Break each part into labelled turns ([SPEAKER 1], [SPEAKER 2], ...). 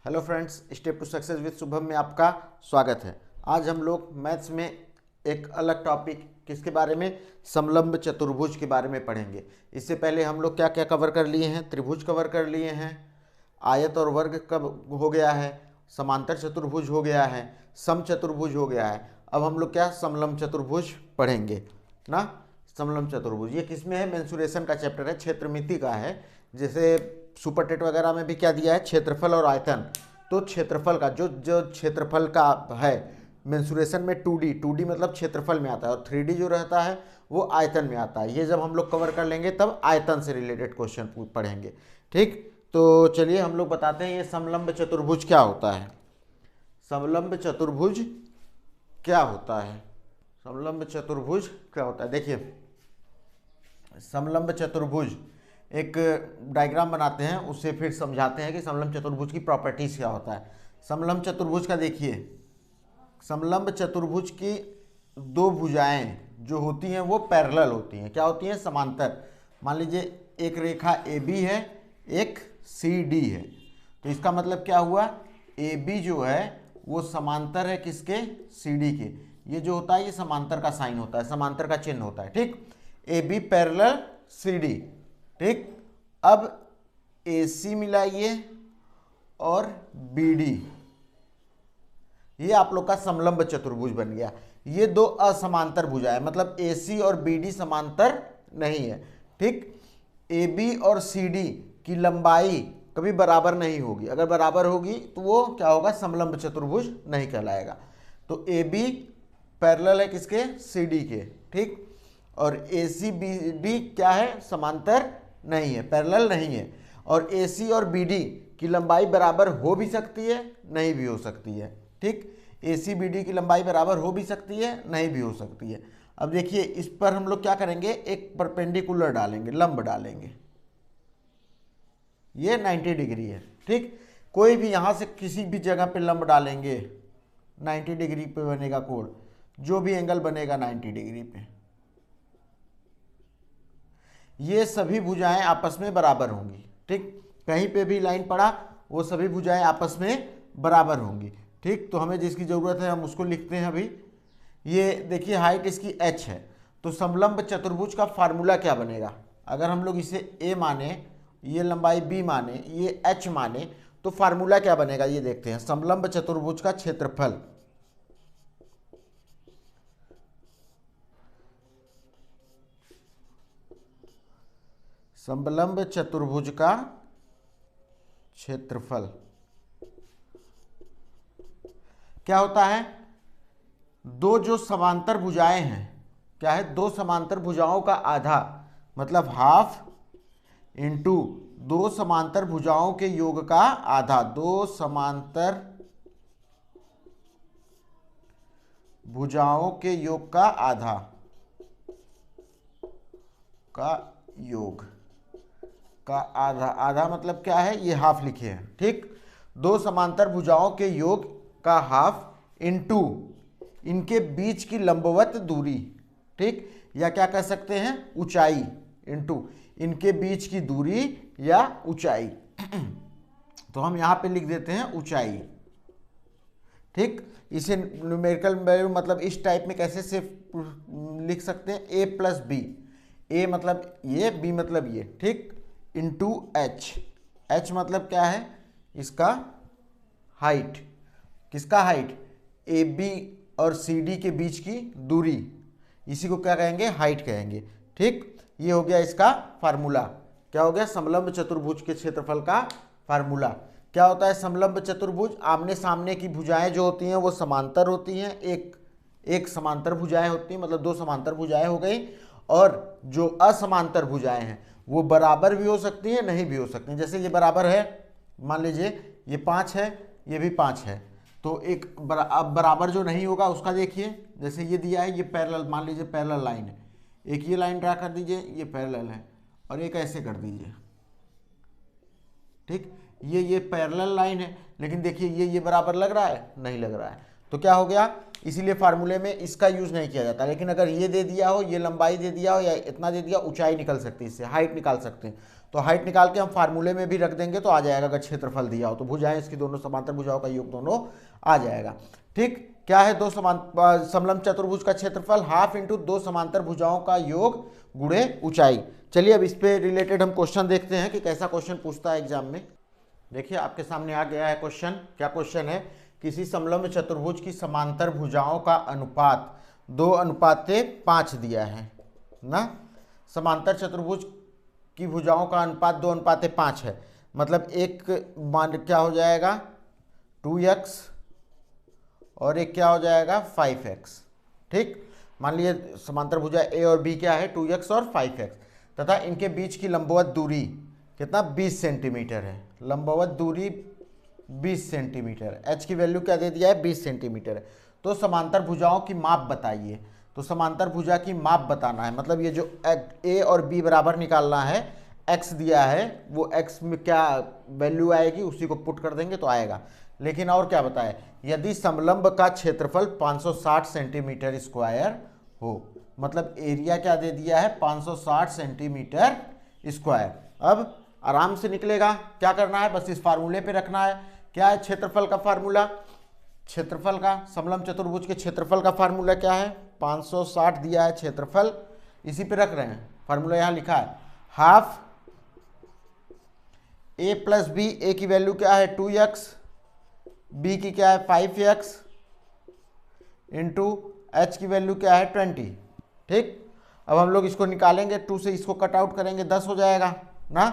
[SPEAKER 1] Hello friends, step to success with Shubham में आपका स्वागत है। आज हम लोग मैथ्स में एक अलग टॉपिक किसके बारे में, समलंब चतुर्भुज के बारे में पढ़ेंगे। इससे पहले हम लोग क्या क्या कवर कर लिए हैं, त्रिभुज कवर कर लिए हैं, आयत और वर्ग कब हो गया है, समांतर चतुर्भुज हो गया है, सम चतुर्भुज हो गया है। अब हम लोग क्या समलंब चतुर्भुज पढ़ेंगे ना। समलंब चतुर्भुज ये किसमें है, मेंसुरेशन का चैप्टर है, क्षेत्रमिति का है। जैसे सुपर टेट वगैरह में भी क्या दिया है, क्षेत्रफल और आयतन। तो क्षेत्रफल का जो जो क्षेत्रफल का है मेंसुरेशन में 2D मतलब क्षेत्रफल में आता है, और 3D जो रहता है वो आयतन में आता है। ये जब हम लोग कवर कर लेंगे तब आयतन से रिलेटेड क्वेश्चन पढ़ेंगे। ठीक, तो चलिए हम लोग बताते हैं ये समलंब चतुर्भुज क्या होता है। समलंब चतुर्भुज क्या होता है, समलंब चतुर्भुज क्या होता है। देखिए, समलंब चतुर्भुज एक डायग्राम बनाते हैं, उससे फिर समझाते हैं कि समलंब चतुर्भुज की प्रॉपर्टीज क्या होता है। समलंब चतुर्भुज का देखिए, समलंब चतुर्भुज की दो भुजाएं जो होती हैं वो पैरेलल होती हैं। क्या होती हैं, समांतर। मान लीजिए एक रेखा AB है, एक CD है, तो इसका मतलब क्या हुआ, AB जो है वो समांतर है किसके, CD के। ये जो होता है ये समांतर का साइन होता है, समांतर का चिन्ह होता है। ठीक, AB पैरेलल CD। ठीक, अब AC मिलाइए और BD, ये आप लोग का समलंब चतुर्भुज बन गया। ये दो असमांतर भुजाएं, मतलब AC और BD समांतर नहीं है। ठीक, AB और CD की लंबाई कभी बराबर नहीं होगी। अगर बराबर होगी तो वो क्या होगा, समलंब चतुर्भुज नहीं कहलाएगा। तो AB पैरेलल है किसके, CD के। ठीक, और AC BD क्या है, समांतर नहीं है, पैरेलल नहीं है। और AC और BD की लंबाई बराबर हो भी सकती है, नहीं भी हो सकती है। ठीक, AC BD की लंबाई बराबर हो भी सकती है, नहीं भी हो सकती है। अब देखिए इस पर हम लोग क्या करेंगे, एक परपेंडिकुलर डालेंगे, लंब डालेंगे। ये 90 डिग्री है। ठीक, कोई भी यहां से किसी भी जगह पे लंब डालेंगे 90 डिग्री पे बनेगा कोण, जो भी एंगल बनेगा 90 डिग्री पे। ये सभी भुजाएं आपस में बराबर होंगी। ठीक, कहीं पे भी लाइन पड़ा वो सभी भुजाएं आपस में बराबर होंगी। ठीक, तो हमें जिसकी ज़रूरत है हम उसको लिखते हैं अभी। ये देखिए हाइट इसकी h है, तो समलंब चतुर्भुज का फार्मूला क्या बनेगा। अगर हम लोग इसे a माने, ये लंबाई b माने, ये h माने, तो फार्मूला क्या बनेगा ये देखते हैं। समलंब चतुर्भुज का क्षेत्रफल, समलंब चतुर्भुज का क्षेत्रफल क्या होता है, दो जो समांतर भुजाएं हैं, क्या है, दो समांतर भुजाओं का आधा मतलब हाफ इंटू दो समांतर भुजाओं के योग का आधा, दो समांतर भुजाओं के योग का आधा का योग का आधा, आधा मतलब क्या है, ये हाफ लिखे हैं। ठीक, दो समांतर भुजाओं के योग का हाफ इंटू इनके बीच की लंबवत दूरी। ठीक, या क्या कह सकते हैं, ऊंचाई, इंटू इनके बीच की दूरी या ऊंचाई। तो हम यहां पे लिख देते हैं ऊंचाई। ठीक, इसे न्यूमेरिकल वैल्यू मतलब इस टाइप में कैसे से लिख सकते हैं, a प्लस बी, a मतलब ये, b मतलब ये। ठीक, इंटू h, h मतलब क्या है, इसका हाइट, किसका हाइट, AB और CD के बीच की दूरी, इसी को क्या कहेंगे, हाइट कहेंगे। ठीक, ये हो गया इसका फार्मूला। क्या हो गया, समलंब चतुर्भुज के क्षेत्रफल का फार्मूला। क्या होता है समलंब चतुर्भुज, आमने सामने की भुजाएं जो होती हैं वो समांतर होती हैं, एक समांतर भुजाएं होती हैं, मतलब दो समांतर भुजाएं हो गई। और जो असमांतर भुजाएं हैं वो बराबर भी हो सकती हैं, नहीं भी हो सकती हैं। जैसे ये बराबर है, मान लीजिए ये 5 है, ये भी 5 है, तो एक अब बराबर जो नहीं होगा उसका देखिए। जैसे ये दिया है, ये पैरेलल, मान लीजिए पैरेलल लाइन है, एक ये लाइन ड्रा कर दीजिए, ये पैरेलल है, और एक ऐसे कर दीजिए। ठीक, ये पैरेलल लाइन है, लेकिन देखिए ये बराबर लग रहा है, नहीं लग रहा है, तो क्या हो गया, इसीलिए फार्मूले में इसका यूज नहीं किया जाता। लेकिन अगर ये दे दिया हो, ये लंबाई दे दिया हो, या इतना दे दिया, ऊंचाई निकल सकती है, इससे हाइट निकाल सकते हैं। तो हाइट निकाल के हम फार्मूले में भी रख देंगे तो आ जाएगा, अगर क्षेत्रफल दिया हो तो भुजाएं इसकी दोनों समांतर भुजाओं का योग दोनों आ जाएगा। ठीक, क्या है दो समलंब चतुर्भुज का क्षेत्रफल हाफ इंटू दो समांतर भुजाओं का योग गुणे ऊंचाई। चलिए अब इस पे रिलेटेड हम क्वेश्चन देखते हैं कि कैसा क्वेश्चन पूछता है एग्जाम में। देखिए आपके सामने आ गया है क्वेश्चन। क्या क्वेश्चन है? किसी समलंब चतुर्भुज की समांतर भुजाओं का अनुपात 2:5 दिया है ना। समांतर चतुर्भुज की भुजाओं का अनुपात 2:5 है, मतलब एक मान क्या हो जाएगा 2x और एक क्या हो जाएगा 5x। ठीक, मान लीजिए समांतर भुजा ए और बी क्या है 2x और 5x तथा इनके बीच की लंबवत दूरी कितना 20 सेंटीमीटर है। लंबवत दूरी 20 सेंटीमीटर, h की वैल्यू क्या दे दिया है 20 सेंटीमीटर है। तो समांतर भुजाओं की माप बताइए। तो समांतर भुजा की माप बताना है, मतलब ये जो a और b बराबर निकालना है, x दिया है वो x में क्या वैल्यू आएगी उसी को पुट कर देंगे तो आएगा। लेकिन और क्या बताए, यदि समलंब का क्षेत्रफल 560 सेंटीमीटर स्क्वायर हो, मतलब एरिया क्या दे दिया है 560 सेंटीमीटर स्क्वायर। अब आराम से निकलेगा, क्या करना है बस इस फार्मूले पे रखना है। क्या है क्षेत्रफल का फार्मूला? क्षेत्रफल का, समलंब चतुर्भुज के क्षेत्रफल का फार्मूला क्या है 560 दिया है क्षेत्रफल, इसी पे रख रहे हैं। फार्मूला यहां लिखा है हाफ a प्लस बी, ए की वैल्यू क्या है 2x, b की क्या है 5x इंटू h की वैल्यू क्या है 20। ठीक, अब हम लोग इसको निकालेंगे, 2 से इसको कट आउट करेंगे 10 हो जाएगा ना।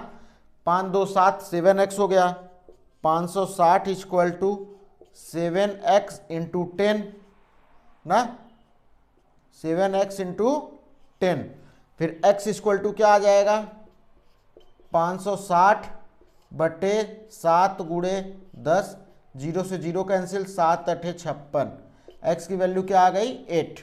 [SPEAKER 1] 5 2 7 7x हो गया। 560 इक्वल टू 7x इंटू 10 ना, 7x इंटू 10। फिर x इक्वल टू क्या आ जाएगा 560 बटे 7 गुणे 10, 0 से 0 कैंसिल, 7 8 56। x की वैल्यू क्या आ गई 8,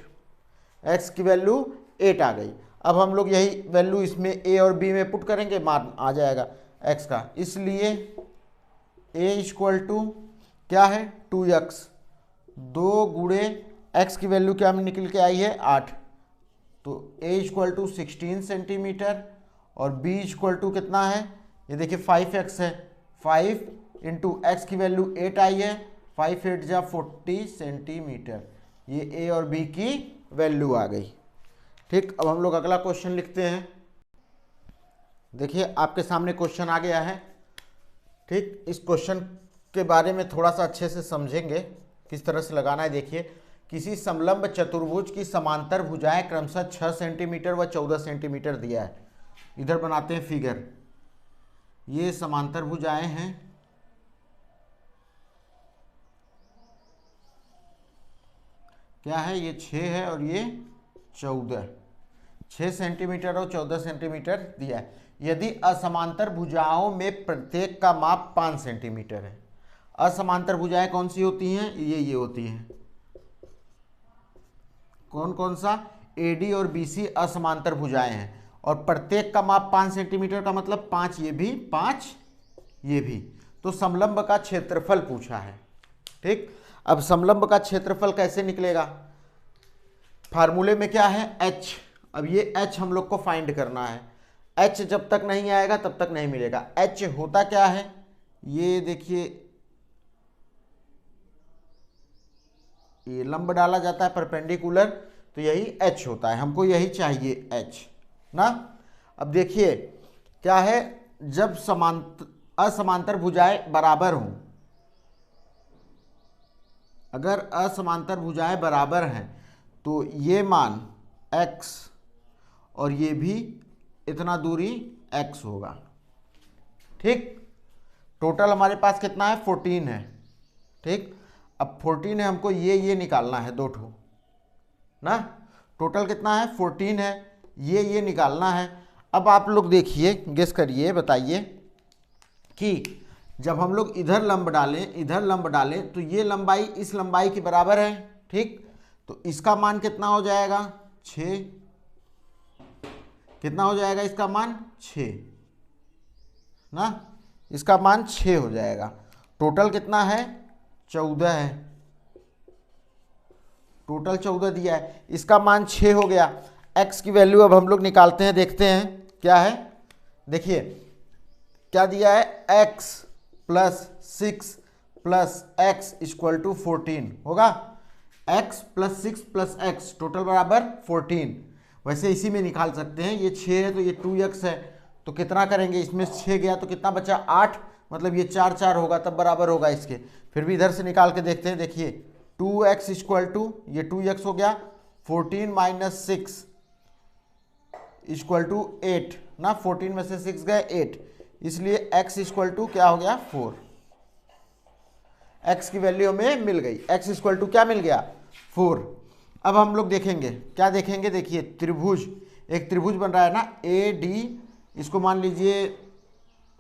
[SPEAKER 1] x की वैल्यू 8 आ गई। अब हम लोग यही वैल्यू इसमें a और b में पुट करेंगे, मान आ जाएगा x का। इसलिए a इक्वल टू क्या है 2x, 2 गुणे x की वैल्यू क्या में निकल के आई है 8, तो a इक्वल टू 16 सेंटीमीटर और b इक्वल टू कितना है, ये देखिए 5x है, 5 इंटू एक्स की वैल्यू 8 आई है, 5 8 जा 40 सेंटीमीटर। ये a और b की वैल्यू आ गई। ठीक, अब हम लोग अगला क्वेश्चन लिखते हैं। देखिए आपके सामने क्वेश्चन आ गया है। ठीक, इस क्वेश्चन के बारे में थोड़ा सा अच्छे से समझेंगे किस तरह से लगाना है। देखिए, किसी समलंब चतुर्भुज की समांतर भुजाएं क्रमशः 6 सेंटीमीटर व 14 सेंटीमीटर दिया है। इधर बनाते हैं फिगर। ये समांतर भुजाएं हैं, क्या है ये 6 है और ये 14, 6 सेंटीमीटर और 14 सेंटीमीटर दिया है। यदि असमांतर भुजाओं में प्रत्येक का माप 5 सेंटीमीटर है। असमांतर भुजाएं कौन सी होती हैं, ये होती हैं। कौन कौन सा, AD और BC असमांतर भुजाएं हैं और प्रत्येक का माप 5 सेंटीमीटर का मतलब 5 ये भी 5 ये भी। तो समलंब का क्षेत्रफल पूछा है। ठीक, अब समलंब का क्षेत्रफल कैसे निकलेगा, फार्मूले में क्या है h। अब ये h हम लोग को फाइंड करना है। h जब तक नहीं आएगा तब तक नहीं मिलेगा। h होता क्या है, ये देखिए ये लंब डाला जाता है परपेंडिकुलर, तो यही h होता है, हमको यही चाहिए h ना। अब देखिए क्या है, जब असमांतर भुजाएं बराबर हों, अगर असमांतर भुजाएं बराबर हैं तो ये मान x और ये भी इतना दूरी x होगा। ठीक, टोटल हमारे पास कितना है 14 है। ठीक, अब 14 है, हमको ये निकालना है, 2 ठो ना। टोटल कितना है 14 है, ये निकालना है। अब आप लोग देखिए, गेस करिए, बताइए कि जब हम लोग इधर लंब डालें तो ये लंबाई इस लंबाई के बराबर है। ठीक, तो इसका मान कितना हो जाएगा 6, कितना हो जाएगा इसका मान 6 ना, इसका मान 6 हो जाएगा। टोटल कितना है 14 है, टोटल 14 दिया है, इसका मान 6 हो गया। x की वैल्यू अब हम लोग निकालते हैं, देखते हैं क्या है। देखिए क्या दिया है, x plus 6 plus x equal to 14 होगा। x plus 6 plus x total बराबर 14। वैसे इसी में निकाल सकते हैं, ये 6 है तो ये 2x है, तो कितना करेंगे, इसमें 6 गया तो कितना बचा 8, मतलब ये 4 4 होगा तब बराबर होगा इसके। फिर भी इधर से निकाल के देखते हैं, देखिए 2x इक्वल टू ये 2x हो गया, 14 माइनस 6 इक्वल टू 8 ना, 14 में से 6 गए 8, इसलिए x इक्वल टू क्या हो गया 4। x की वैल्यू हमें मिल गई, x इक्वल टू क्या मिल गया 4। अब हम लोग देखेंगे, क्या देखेंगे, देखिए त्रिभुज, एक त्रिभुज बन रहा है ना ए डी, इसको मान लीजिए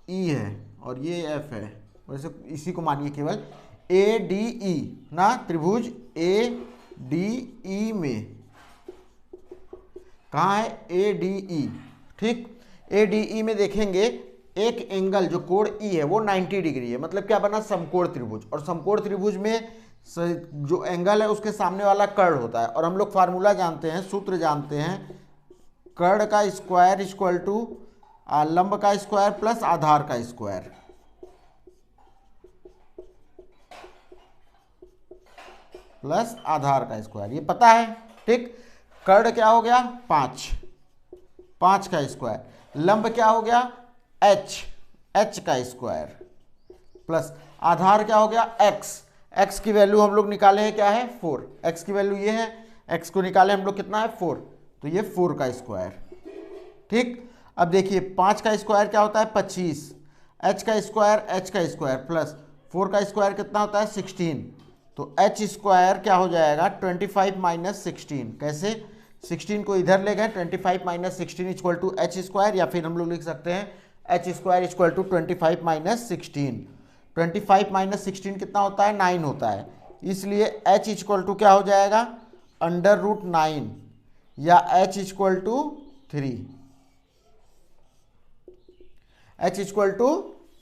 [SPEAKER 1] E है और ये F है, वैसे इसी को मानिए केवल ए डी ई ना, त्रिभुज ए डी ई में कहाँ है ए डी ई, ठीक। ए डी ई में देखेंगे एक एंगल जो कोण ई है वो 90 डिग्री है, मतलब क्या बना, समकोण त्रिभुज। और समकोण त्रिभुज में जो एंगल है उसके सामने वाला कर्ण होता है, और हम लोग फार्मूला जानते हैं, सूत्र जानते हैं, कर्ण का स्क्वायर इक्वल टू लंब का स्क्वायर प्लस आधार का स्क्वायर, प्लस आधार का स्क्वायर, ये पता है, ठीक। कर्ण क्या हो गया 5, 5 का स्क्वायर, लंब क्या हो गया h, h का स्क्वायर, प्लस आधार क्या हो गया x, x की वैल्यू हम लोग निकाले हैं क्या है 4, x की वैल्यू ये है, x को निकाले हम लोग कितना है 4, तो ये 4 का स्क्वायर, ठीक। अब देखिए 5 का स्क्वायर क्या होता है 25, h का स्क्वायर प्लस 4 का स्क्वायर कितना होता है 16, तो h स्क्वायर क्या हो जाएगा 25 माइनस 16, कैसे 16 को इधर ले गए, 25 minus 16 equal to h square, या फिर हम लोग लिख सकते हैं h square equal to 25 minus 16। 25 minus 16 कितना होता है 9 होता है, इसलिए एच इक्वल टू क्या हो जाएगा √9 या h equal to 3, h equal to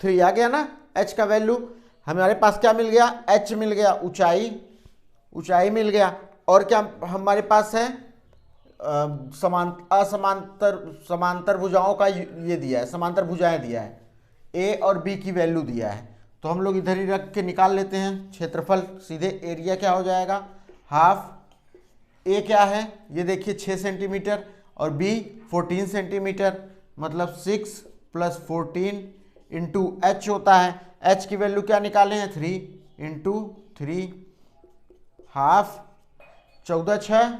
[SPEAKER 1] 3 आ गया ना। एच का वैल्यू हमारे पास क्या मिल गया, एच मिल गया, ऊंचाई मिल गया, और क्या हमारे पास है समांतर भुजाओं का ये दिया है, समांतर भुजाएं दिया है, ए और बी की वैल्यू दिया है, तो हम लोग इधर ही रख के निकाल लेते हैं क्षेत्रफल सीधे। एरिया क्या हो जाएगा हाफ, ए क्या है ये देखिए 6 सेंटीमीटर और बी 14 सेंटीमीटर, मतलब 6 प्लस 14 इंटू एच होता है, एच की वैल्यू क्या निकाले हैं 3 into 3, half 14 6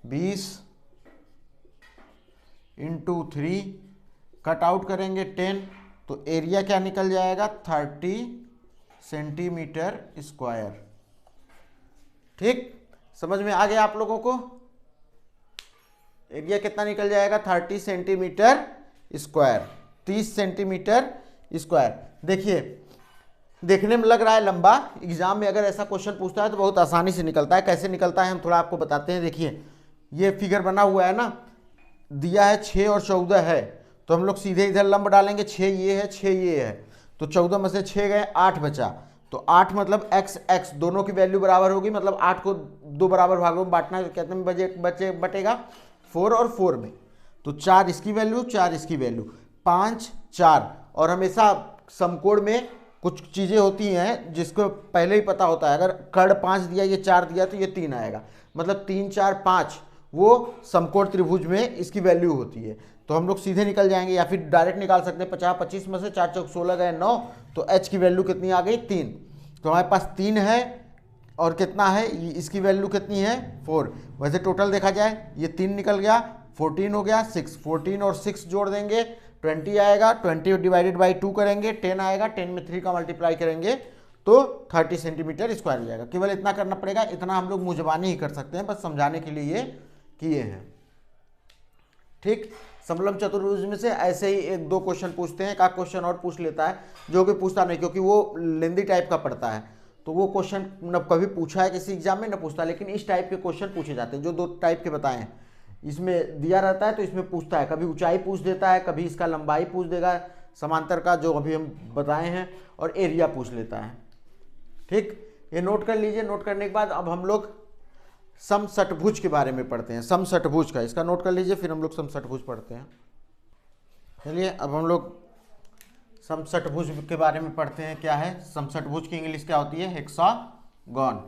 [SPEAKER 1] 20 into 3, cut out करेंगे 10, तो एरिया क्या निकल जाएगा 30 सेंटीमीटर स्क्वायर, ठीक। समझ में आ गया आप लोगों को, एरिया कितना निकल जाएगा 30 सेंटीमीटर स्क्वायर, 30 सेंटीमीटर स्क्वायर। देखिए देखने में लग रहा है लंबा, एग्जाम में अगर ऐसा क्वेश्चन पूछता है तो बहुत आसानी से निकलता है। कैसे निकलता है हम थोड़ा आपको बताते हैं। देखिए ये फिगर बना हुआ है ना, दिया है 6 और 14 है, तो हम लोग सीधे इधर लंब डालेंगे, 6 ये है 6 ये है, तो 14 में से 6 गए 8 बचा, तो 8 मतलब x दोनों की वैल्यू बराबर होगी, मतलब 8 को 2 बराबर भागों में बांटना, कितने में बटेगा 4 और 4 में, तो 4 इसकी वैल्यू 4 इसकी वैल्यू 5 4। और हमेशा समकोण में कुछ चीज़ें होती हैं जिसको पहले ही पता होता है, अगर कर्ण 5 दिया ये 4 दिया तो ये 3 आएगा, मतलब 3 4 5 वो समकोण त्रिभुज में इसकी वैल्यू होती है, तो हम लोग सीधे निकल जाएंगे या फिर डायरेक्ट निकाल सकते हैं। 50 25 में से 4 चौक 16 गए 9, तो h की वैल्यू कितनी आ गई 3, तो हमारे पास 3 है और कितना है इसकी वैल्यू कितनी है 4। वैसे टोटल देखा जाए ये 3 निकल गया, 14 हो गया 6, 14 और 6 जोड़ देंगे 20 आएगा, 20 डिवाइडेड बाई 2 करेंगे 10 आएगा, 10 में 3 का मल्टीप्लाई करेंगे तो 30 सेंटीमीटर स्क्वायर हो जाएगा। केवल इतना करना पड़ेगा, इतना हम लोग मुंहजबानी ही कर सकते हैं, बस समझाने के लिए ये किए हैं, ठीक। समलंब चतुर्भुज में से ऐसे ही 1-2 क्वेश्चन पूछते हैं, एक आध क्वेश्चन और पूछ लेता है जो कि पूछता नहीं, क्योंकि वो लेंदी टाइप का पड़ता है, तो वो क्वेश्चन न कभी पूछा है किसी एग्जाम में न पूछता, लेकिन इस टाइप के क्वेश्चन पूछे जाते हैं जो 2 टाइप के बताए हैं। इसमें दिया रहता है तो इसमें पूछता है, कभी ऊंचाई पूछ देता है, कभी इसका लंबाई पूछ देगा समांतर का जो अभी हम बताए हैं, और एरिया पूछ लेता है, ठीक। ये नोट कर लीजिए। नोट करने के बाद अब हम लोग समषटभुज के बारे में पढ़ते हैं, समषटभुज का, इसका नोट कर लीजिए, फिर हम लोग समषटभुज पढ़ते हैं। चलिए अब हम लोग समषटभुज के बारे में पढ़ते हैं। क्या है समषटभुज की इंग्लिश क्या होती है? हेक्सागोन।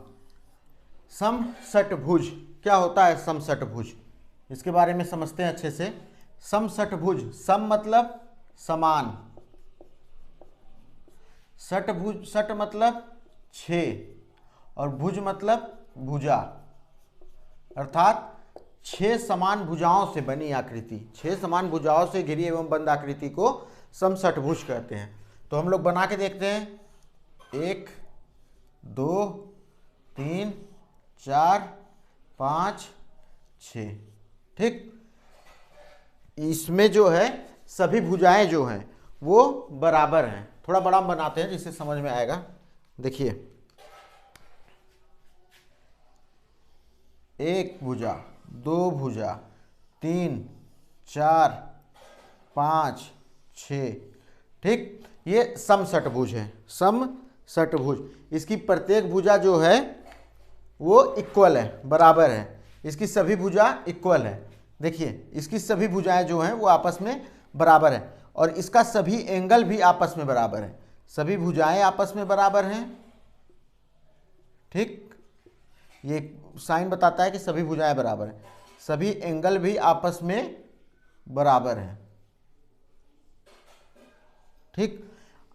[SPEAKER 1] समषटभुज क्या होता है? समषटभुज इसके बारे में समझते हैं अच्छे से। समषटभुज, सम मतलब समान, षटभुज, षट मतलब 6 और भुज मतलब भुजा, अर्थात 6 समान भुजाओं से बनी आकृति, 6 समान भुजाओं से घिरी एवं बंद आकृति को समषटभुज कहते हैं। तो हम लोग बना के देखते हैं। 1 2 3 4 5 6। ठीक, इसमें जो है सभी भुजाएं जो हैं वो बराबर हैं। थोड़ा बड़ा बनाते हैं जिससे समझ में आएगा। देखिए, 1 भुजा, 2 भुजा, 3 4 5 6। ठीक, ये समषटभुज है, समषटभुज। इसकी प्रत्येक भुजा जो है वो इक्वल है, बराबर है। इसकी सभी भुजा इक्वल है। देखिए, इसकी सभी भुजाएं जो हैं वो आपस में बराबर है और इसका सभी एंगल भी आपस में बराबर है। सभी भुजाएं आपस में बराबर हैं। ठीक, ये साइन बताता है कि सभी भुजाएं बराबर हैं। सभी एंगल भी आपस में बराबर हैं। ठीक,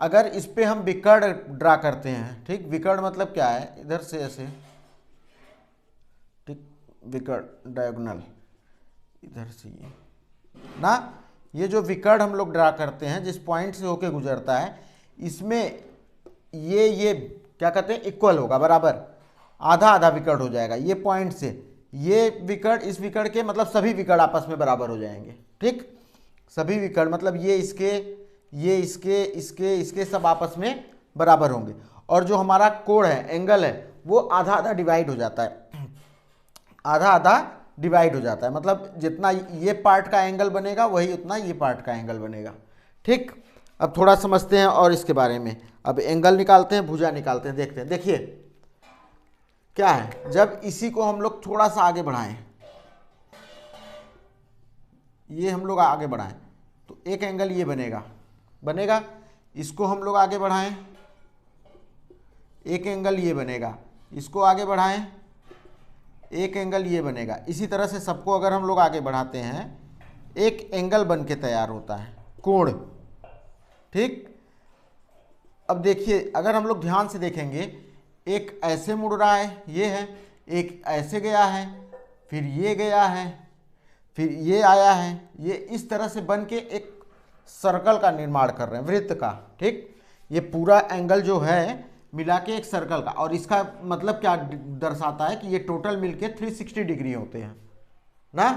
[SPEAKER 1] अगर इस पे हम विकर्ण ड्रा करते हैं, ठीक, विकर्ण मतलब क्या है? इधर से ऐसे, ठीक, विकर्ण डायगोनल, इधर से ये ना, ये जो विकर्ण हम लोग ड्रा करते हैं जिस पॉइंट से होके गुजरता है, इसमें ये क्या कहते हैं? इक्वल होगा, बराबर, आधा आधा विकर्ण हो जाएगा। ये पॉइंट से ये विकर्ण इस विकर्ण के मतलब सभी विकर्ण आपस में बराबर हो जाएंगे। ठीक, सभी विकर्ण मतलब ये इसके, ये इसके सब आपस में बराबर होंगे। और जो हमारा कोण है, एंगल है, वो आधा आधा डिवाइड हो जाता है, आधा आधा डिवाइड हो जाता है। मतलब जितना ये पार्ट का एंगल बनेगा वही उतना ये पार्ट का एंगल बनेगा। ठीक, अब थोड़ा समझते हैं और इसके बारे में। अब एंगल निकालते हैं, भुजा निकालते हैं, देखते हैं। देखिए क्या है, जब इसी को हम लोग थोड़ा सा आगे बढ़ाएं, ये हम लोग आगे बढ़ाएं तो एक एंगल ये बनेगा। इसको हम लोग आगे बढ़ाएं, एक एंगल ये बनेगा। इसको आगे बढ़ाएं, एक एंगल ये बनेगा। इसी तरह से सबको अगर हम लोग आगे बढ़ाते हैं, एक एंगल बन के तैयार होता है, कोण। ठीक, अब देखिए, अगर हम लोग ध्यान से देखेंगे, एक ऐसे मुड़ रहा है, ये है, एक ऐसे गया है, फिर ये गया है, फिर ये आया है, ये इस तरह से बन के एक सर्कल का निर्माण कर रहे हैं, वृत्त का। ठीक, ये पूरा एंगल जो है मिला के एक सर्कल का, और इसका मतलब क्या दर्शाता है कि ये टोटल मिलके 360 डिग्री होते हैं ना।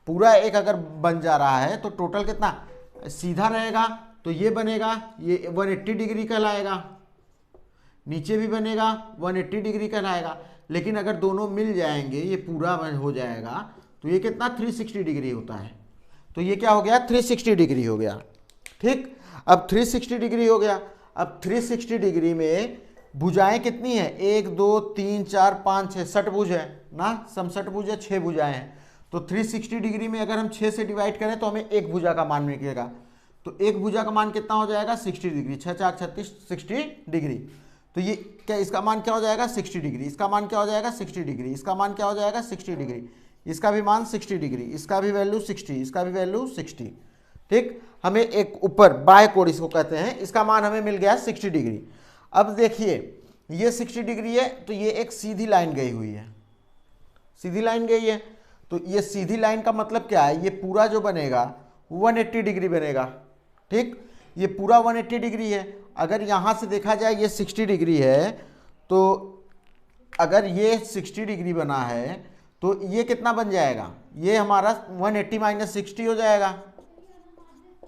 [SPEAKER 1] पूरा एक अगर बन जा रहा है तो टोटल कितना सीधा रहेगा, तो ये बनेगा, ये 180 डिग्री कहलाएगा। नीचे भी बनेगा, 180 डिग्री कहलाएगा। लेकिन अगर दोनों मिल जाएंगे, ये पूरा हो जाएगा, तो ये कितना 360 डिग्री होता है। तो ये क्या हो गया? 360 डिग्री हो गया। ठीक, अब 360 डिग्री हो गया। अब 360 डिग्री में भुजाएं कितनी है? 1 2 3 4 5 6, षटभुज है ना, समषटभुज है, 6 भुजाएं हैं। तो 360 डिग्री में अगर हम 6 से डिवाइड करें तो हमें एक भुजा का मान मिलेगा। तो एक भुजा का मान कितना हो जाएगा? 60 डिग्री। 6 4 36, 60 डिग्री। तो ये क्या, इसका मान क्या हो जाएगा? 60 डिग्री। इसका मान क्या हो जाएगा? 60 डिग्री। इसका मान क्या हो जाएगा? 60 डिग्री। इसका भी मान 60 डिग्री। इसका भी वैल्यू 60, इसका भी वैल्यू 60। ठीक, हमें एक ऊपर बाह्य कोण इसको कहते हैं, इसका मान हमें मिल गया 60 डिग्री। अब देखिए, ये 60 डिग्री है, तो ये एक सीधी लाइन गई हुई है, सीधी लाइन गई है। तो ये सीधी लाइन का मतलब क्या है? ये पूरा जो बनेगा 180 डिग्री बनेगा। ठीक, ये पूरा 180 डिग्री है। अगर यहाँ से देखा जाए ये 60 डिग्री है, तो अगर ये 60 डिग्री बना है तो ये कितना बन जाएगा? ये हमारा 180 माइनस 60 हो जाएगा।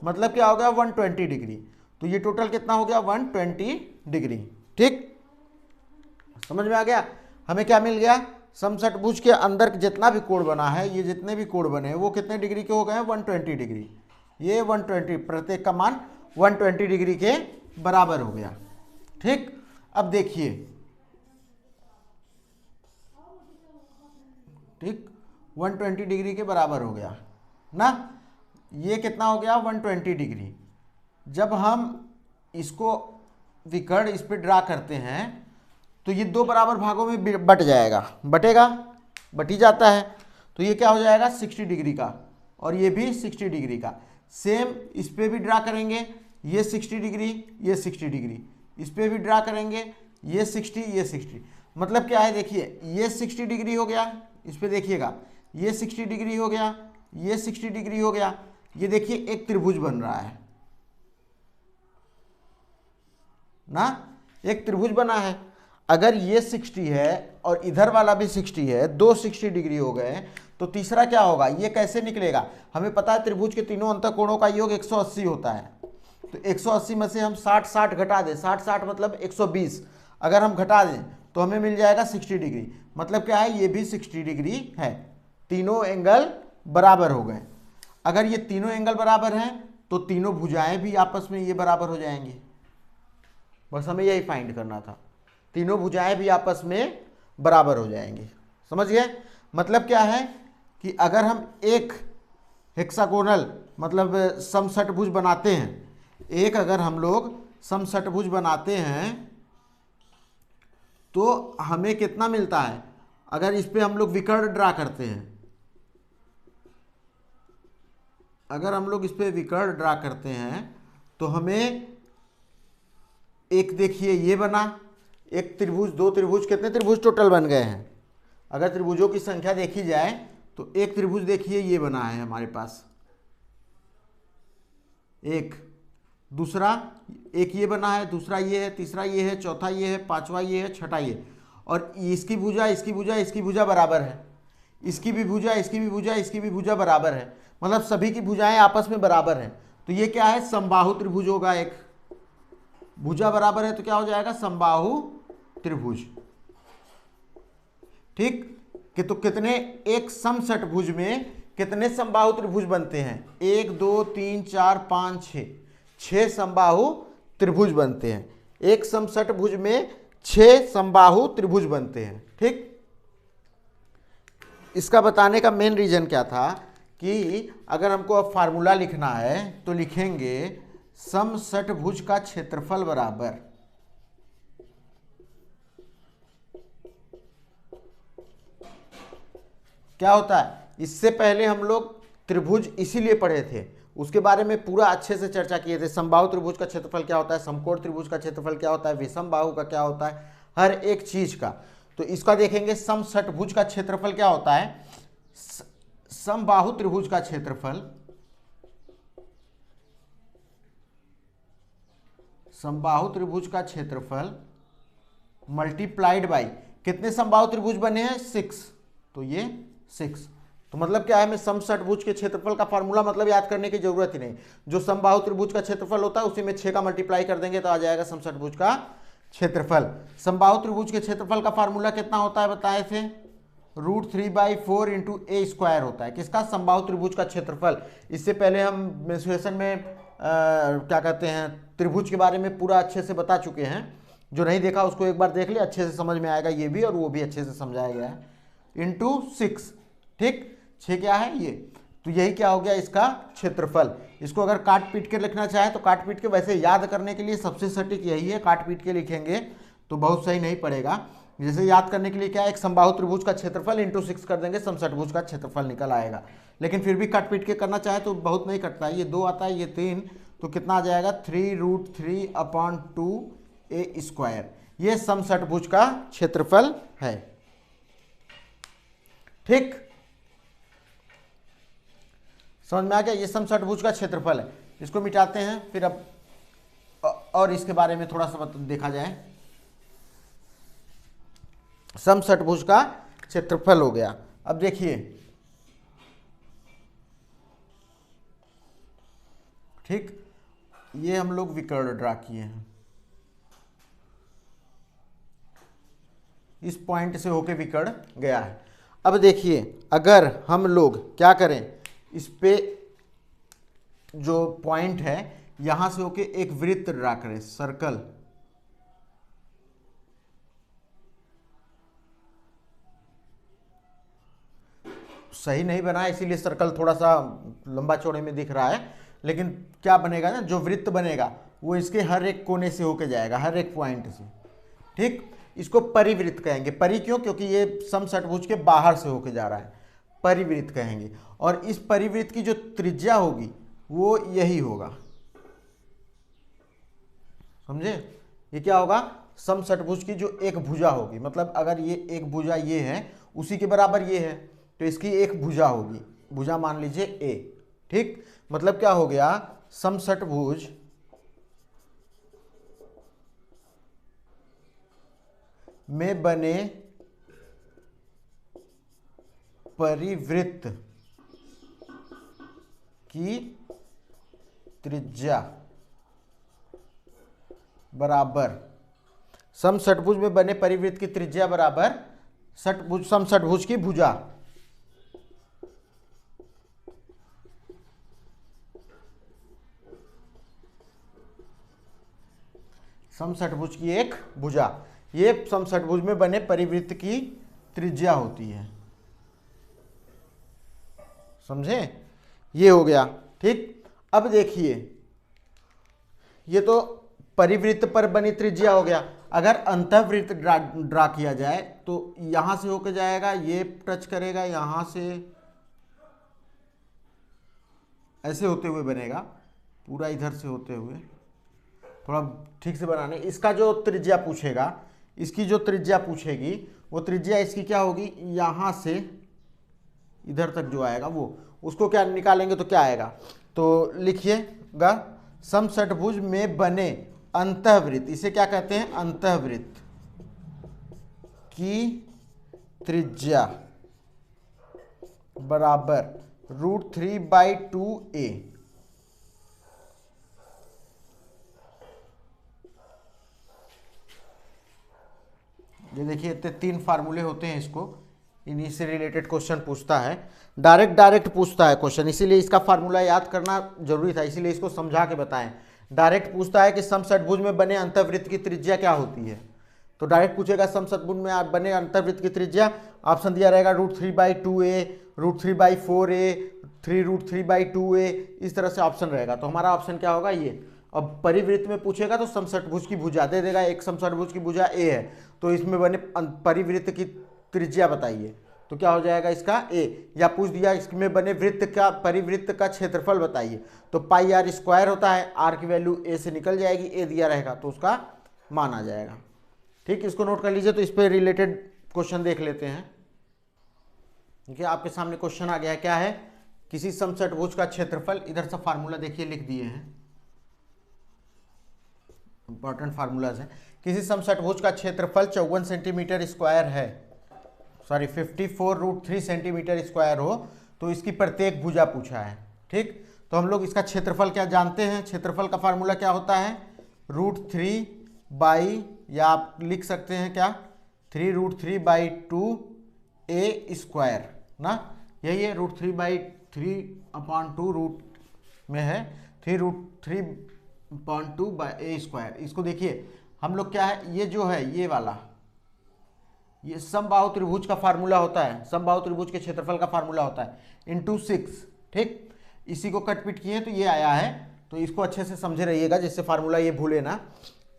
[SPEAKER 1] मतलब क्या हो गया? 120 डिग्री। तो ये टोटल कितना हो गया? 120 डिग्री। ठीक, समझ में आ गया? हमें क्या मिल गया? समषटभुज के अंदर जितना भी कोण बना है, ये जितने भी कोण बने हैं वो कितने डिग्री के हो गए हैं? 120 डिग्री। ये 120, प्रत्येक का मान 120 डिग्री के बराबर हो गया। ठीक, अब देखिए, ठीक, 120 डिग्री के बराबर हो गया ना। ये कितना हो गया? 120 डिग्री। जब हम इसको विकर्ण इस पे ड्रा करते हैं तो ये दो बराबर भागों में बट जाएगा, बटेगा, बट ही जाता है। तो ये क्या हो जाएगा 60 डिग्री का, और ये भी 60 डिग्री का। सेम इस पे भी ड्रा करेंगे, ये 60 डिग्री, ये 60 डिग्री, इस पे भी ड्रा करेंगे, ये 60, ये 60। मतलब क्या है देखिए, ये 60 डिग्री हो गया, इस पे देखिएगा, ये 60 डिग्री हो गया, ये 60 डिग्री हो गया। ये देखिए एक त्रिभुज बन रहा है ना, एक त्रिभुज बना है। अगर ये 60 है और इधर वाला भी 60 है, दो 60 डिग्री हो गए, तो तीसरा क्या होगा, ये कैसे निकलेगा। हमें पता है त्रिभुज के तीनों अंतःकोणों का योग 180 होता है। तो 180 में से हम 60 घटा दें, 60 मतलब 120, अगर हम घटा दें तो हमें मिल जाएगा 60 डिग्री। मतलब क्या है, ये भी 60 डिग्री है, तीनों एंगल बराबर हो गए। अगर ये तीनों एंगल बराबर हैं तो तीनों भुजाएं भी आपस में ये बराबर हो जाएंगी। बस हमें यही फाइंड करना था, तीनों भुजाएं भी आपस में बराबर हो जाएंगी। समझ गए। मतलब क्या है कि अगर हम एक हेक्सागोनल मतलब समषटभुज बनाते हैं, एक अगर हम लोग समषटभुज बनाते हैं तो हमें कितना मिलता है। अगर इस पे हम लोग विकर्ण ड्रा करते हैं, अगर हम लोग इस पे विकर्ण ड्रा करते हैं तो हमें एक देखिए ये बना, एक त्रिभुज, दो त्रिभुज, कितने त्रिभुज टोटल बन गए हैं। अगर त्रिभुजों की संख्या देखी जाए तो एक त्रिभुज देखिए ये बना है हमारे पास, एक, दूसरा एक ये बना है, दूसरा ये है, तीसरा ये है, चौथा ये है, पांचवा ये है, छठा ये। और इसकी भुजा, इसकी भुजा, इसकी भुजा बराबर है, इसकी भी भुजा, इसकी भी भुजा, इसकी भी भुजा बराबर है। मतलब सभी की भुजाएं आपस में बराबर हैं। तो ये क्या है, समबाहु त्रिभुज होगा। एक भुजा बराबर है तो क्या हो जाएगा, समबाहु त्रिभुज। ठीक कि तो कितने, एक समषटभुज में कितने समबाहु त्रिभुज बनते हैं, 1 2 3 4 5 6, 6 समबाहु त्रिभुज बनते हैं। एक समषटभुज में 6 समबाहु त्रिभुज बनते हैं। ठीक, इसका बताने का मेन रीजन क्या था कि अगर हमको अब फार्मूला लिखना है तो लिखेंगे समषटभुज का क्षेत्रफल बराबर क्या होता है। इससे पहले हम लोग त्रिभुज इसीलिए पढ़े थे, उसके बारे में पूरा अच्छे से चर्चा किए थे। समबाहु त्रिभुज का क्षेत्रफल क्या होता है, समकोण त्रिभुज का क्षेत्रफल क्या होता है, विषम बाहु का क्या होता है, हर एक चीज का। तो इसका देखेंगे समषटभुज का क्षेत्रफल क्या होता है। समबाहु त्रिभुज का क्षेत्रफल, समबाहु त्रिभुज का क्षेत्रफल मल्टीप्लाइड बाई कितने समबाहु त्रिभुज बने हैं, 6, तो ये 6। तो मतलब क्या है, हमें समषटभुज के क्षेत्रफल का फार्मूला मतलब याद करने की जरूरत ही नहीं। जो समबाहु त्रिभुज का क्षेत्रफल होता है उसी में 6 का मल्टीप्लाई कर देंगे तो आ जाएगा समषटभुज का क्षेत्रफल। समबाहु त्रिभुज के क्षेत्रफल का फार्मूला कितना होता है बताए थे, √3/4 इंटू ए स्क्वायर होता है। किसका, समबाहु त्रिभुज का क्षेत्रफल। इससे पहले हम मेंसुरेशन में क्या कहते हैं, त्रिभुज के बारे में पूरा अच्छे से बता चुके हैं। जो नहीं देखा उसको एक बार देख ले, अच्छे से समझ में आएगा ये भी और वो भी अच्छे से समझाया गया है। इंटू 6, ठीक, 6 क्या है ये, तो यही क्या हो गया इसका क्षेत्रफल। इसको अगर काट पीट के लिखना चाहे तो काट पीट के, वैसे याद करने के लिए सबसे सटीक यही है, काट पीट के लिखेंगे तो बहुत सही नहीं पड़ेगा। जैसे याद करने के लिए क्या है, एक समबाहु त्रिभुज का क्षेत्रफल इंटू 6 कर देंगे, समषटभुज का क्षेत्रफल निकल आएगा। लेकिन फिर भी काट पीट के करना चाहे तो बहुत नहीं कटता है, ये 2 आता है, ये 3, तो कितना आ जाएगा 3√3/2 ए स्क्वायर। ये समषटभुज का क्षेत्रफल है। ठीक, समझ में आ गया, ये समषटभुज का क्षेत्रफल है। इसको मिटाते हैं फिर अब और इसके बारे में थोड़ा सा देखा जाए। समषटभुज का क्षेत्रफल हो गया। अब देखिए, ठीक, ये हम लोग विकर्ण ड्रा किए हैं, इस पॉइंट से होके विकर्ण गया है। अब देखिए, अगर हम लोग क्या करें, इस पे जो पॉइंट है यहां से होके एक वृत्त ड्रा करें, सर्कल, सही नहीं बना है इसीलिए सर्कल थोड़ा सा लंबा चौड़े में दिख रहा है, लेकिन क्या बनेगा ना, जो वृत्त बनेगा वो इसके हर एक कोने से होके जाएगा, हर एक पॉइंट से। ठीक, इसको परिवृत्त कहेंगे। परि क्यों? क्योंकि ये समषटभुज के बाहर से होके जा रहा है, परिवृत्त कहेंगे। और इस परिवृत्त की जो त्रिज्या होगी वो यही होगा, समझे? ये क्या होगा? समषटभुज की जो एक भुजा होगी, मतलब अगर ये एक भुजा ये है, उसी के बराबर ये है, तो इसकी एक भुजा होगी, भुजा मान लीजिए ए। ठीक, मतलब क्या हो गया? समषटभुज में बने परिवृत्त की त्रिज्या बराबर, समषटभुज में बने परिवृत्त की त्रिज्या बराबर समषटभुज की भुजा। समषटभुज की एक भुजा, ये समषटभुज में बने परिवृत्त की त्रिज्या होती है, समझे? ये हो गया। ठीक, अब देखिए, ये तो परिवृत्त पर बनी त्रिज्या हो गया। अगर अंतःवृत्त ड्रा किया जाए तो यहां से होकर जाएगा, ये टच करेगा यहां से, ऐसे होते हुए बनेगा, पूरा इधर से होते हुए, थोड़ा ठीक से बनाने। इसका जो त्रिज्या पूछेगा, इसकी जो त्रिज्या पूछेगी, वो त्रिज्या इसकी क्या होगी? यहां से इधर तक जो आएगा वो, उसको क्या निकालेंगे तो क्या आएगा? तो लिखिएगा, समषटभुज में बने अंतःवृत्त, इसे क्या कहते हैं? अंतःवृत्त की त्रिज्या बराबर √3/2a। ये देखिए, इतने 3 फार्मूले होते हैं इसको, इन्हीं से रिलेटेड क्वेश्चन पूछता है, डायरेक्ट पूछता है क्वेश्चन, इसीलिए इसका फार्मूला याद करना जरूरी था, इसीलिए इसको समझा के बताएं। डायरेक्ट पूछता है कि समषटभुज में बने अंतःवृत्त की त्रिज्या क्या होती है, तो डायरेक्ट पूछेगा समषटभुज में बने अंतःवृत्त की त्रिज्या। ऑप्शन दिया रहेगा √3/2a, √3/4a, 3√3/2a, इस तरह से ऑप्शन रहेगा। तो हमारा ऑप्शन क्या होगा? ये। अब परिवृत्त में पूछेगा तो समषटभुज की भुजा दे देगा, एक समषटभुज की भुजा ए है, तो इसमें बने परिवृत्त की त्रिज्या बताइए, तो क्या हो जाएगा इसका? ए। या पूछ दिया इसमें बने वृत्त का परिवृत्त का क्षेत्रफल बताइए, तो πr² होता है, r की वैल्यू a से निकल जाएगी, a दिया रहेगा तो उसका मान आ जाएगा। ठीक, इसको नोट कर लीजिए। तो इस पर रिलेटेड क्वेश्चन देख लेते हैं। देखिए, आपके सामने क्वेश्चन आ गया है, क्या है? किसी समषटभुज का क्षेत्रफल, इधर से फार्मूला देखिए लिख दिए हैं, इंपॉर्टेंट फार्मूलाज है। किसी समषटभुज का क्षेत्रफल 54 सेंटीमीटर स्क्वायर है, सॉरी 54√3 सेंटीमीटर स्क्वायर हो, तो इसकी प्रत्येक भुजा पूछा है। ठीक, तो हम लोग इसका क्षेत्रफल क्या जानते हैं? क्षेत्रफल का फार्मूला क्या होता है? √3 या आप लिख सकते हैं क्या? 3√3/2a² ना, यही है, √3/3/2 रूट में है 3√3/2a²। इसको देखिए, हम लोग क्या है, ये जो है ये वाला, ये समबाहु त्रिभुज का फार्मूला होता है, समबाहु त्रिभुज के क्षेत्रफल का फार्मूला होता है ×6। ठीक, इसी को कट पिट किए तो ये आया है, तो इसको अच्छे से समझे रहिएगा, जिससे फार्मूला ये भूले ना।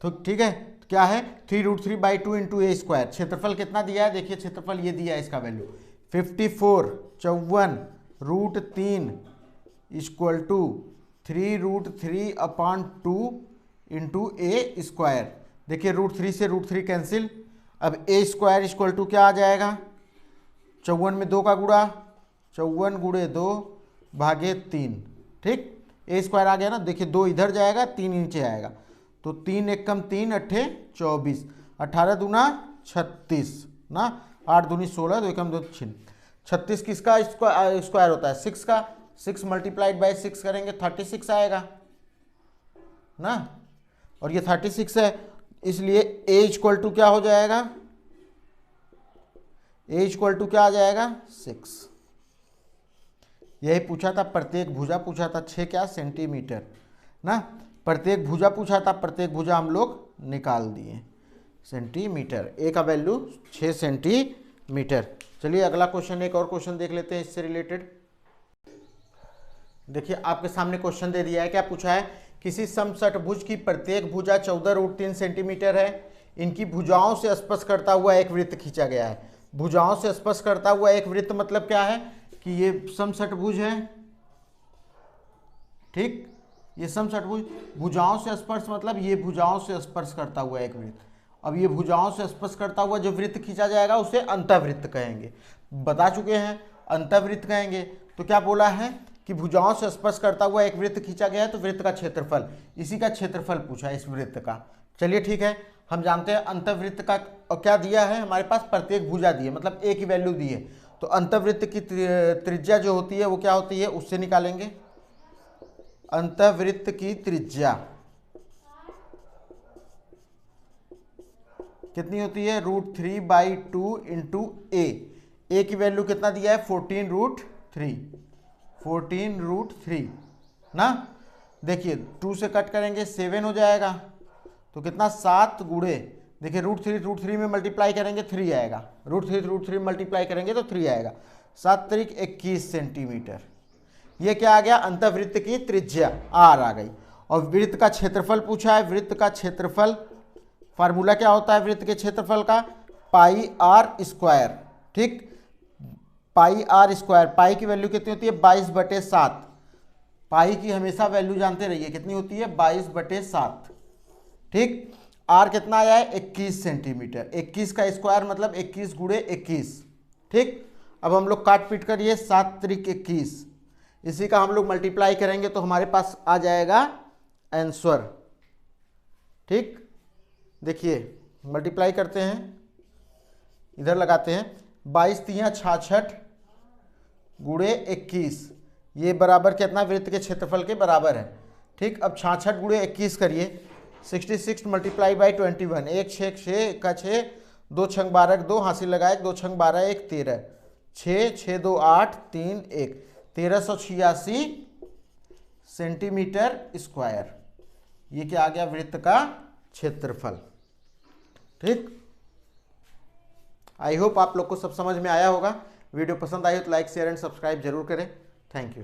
[SPEAKER 1] तो ठीक है, तो क्या है? 3√3/2 × a²। क्षेत्रफल कितना दिया है? देखिए, क्षेत्रफल ये दिया है, इसका वैल्यू 54, 54√3 = 3√3/2 × a²। देखिए, √3 से √3 कैंसिल, अब a² = क्या आ जाएगा? 54 में 2 का गुणा, 54 × 2/3। ठीक, a² आ गया ना, देखिए 2 इधर जाएगा, 3 नीचे आएगा, तो 3 × 1 = 3, 8 × 24, 18 दूना 36 ना, 8 दूनी 16, 2 × 1 = 2, 36 किसका स्क्वायर होता है? 6 का। 6 × 6 करेंगे 36 आएगा ना, और ये 36 है, इसलिए a = क्या हो जाएगा? a = क्या आ जाएगा? 6। यही पूछा था, प्रत्येक भुजा पूछा था 6 क्या सेंटीमीटर ना, प्रत्येक भुजा पूछा था, प्रत्येक भुजा हम लोग निकाल दिए सेंटीमीटर, a का वैल्यू 6 सेंटीमीटर। चलिए अगला क्वेश्चन, एक और क्वेश्चन देख लेते हैं इससे रिलेटेड। देखिए, आपके सामने क्वेश्चन दे दिया है, क्या पूछा है? किसी समषटभुज की प्रत्येक भुजा 14√3 सेंटीमीटर है। इनकी भुजाओं से स्पर्श करता हुआ एक वृत्त खींचा गया है। भुजाओं से स्पर्श करता हुआ एक वृत्त मतलब क्या है कि ये समषटभुज है, ठीक, ये समषटभुज। भुजाओं से स्पर्श मतलब ये भुजाओं से स्पर्श करता हुआ एक वृत्त। अब ये भुजाओं से स्पर्श करता हुआ जो वृत्त खींचा जाएगा उसे अंतःवृत्त कहेंगे। बता चुके हैं, अंतःवृत्त कहेंगे। तो क्या बोला है कि भुजाओं से स्पर्श करता हुआ एक वृत्त खींचा गया है, तो वृत्त का क्षेत्रफल, इसी का क्षेत्रफल पूछा है इस वृत्त का। चलिए ठीक है, हम जानते हैं अंतःवृत्त का क्या दिया है हमारे पास, प्रत्येक भुजा दी है, मतलब एक ही वैल्यू दी है। तो अंतःवृत्त की त्रिज्या जो होती है वो क्या होती है, उससे निकालेंगे। अंतःवृत्त की त्रिज्या कितनी होती है, √3/2 इंटू ए की वैल्यू कितना दिया है, 14√3 ना। देखिए 2 से कट करेंगे 7 हो जाएगा, तो कितना 7 गुणे, देखिए √3 में मल्टीप्लाई करेंगे 3 आएगा, √3 मल्टीप्लाई करेंगे तो 3 आएगा। 7 त्रिक 21 सेंटीमीटर। ये क्या आ गया, अंतःवृत्त की त्रिज्या r आ गई। और वृत्त का क्षेत्रफल पूछा है। वृत्त का क्षेत्रफल फार्मूला क्या होता है वृत्त के क्षेत्रफल का, πr², ठीक, πr²। पाई की वैल्यू कितनी होती है, 22/7। पाई की हमेशा वैल्यू जानते रहिए कितनी होती है, 22/7, ठीक। आर कितना आया है, 21 सेंटीमीटर। 21 का स्क्वायर मतलब 21 गुणे 21, ठीक। अब हम लोग काट पीट कर ये 7 त्रिक 21, इसी का हम लोग मल्टीप्लाई करेंगे तो हमारे पास आ जाएगा आंसर, ठीक। देखिए मल्टीप्लाई करते हैं, इधर लगाते हैं, 22 तियां 66 गुणे 21, ये बराबर कितना, वृत्त के क्षेत्रफल के बराबर है, ठीक। अब 66 गुणे 21 करिए, 66 मल्टीप्लाई बाई 21, 1 6 6 का 6, 2 छंग 12 2, हासिल लगाए 2 छंग 12 1 13, 6 6 2 8 3 1, 1386 सेंटीमीटर स्क्वायर। ये क्या आ गया, वृत्त का क्षेत्रफल, ठीक। आई होप आप लोग को सब समझ में आया होगा। वीडियो पसंद आई हो तो लाइक शेयर एंड सब्सक्राइब जरूर करें। Thank you.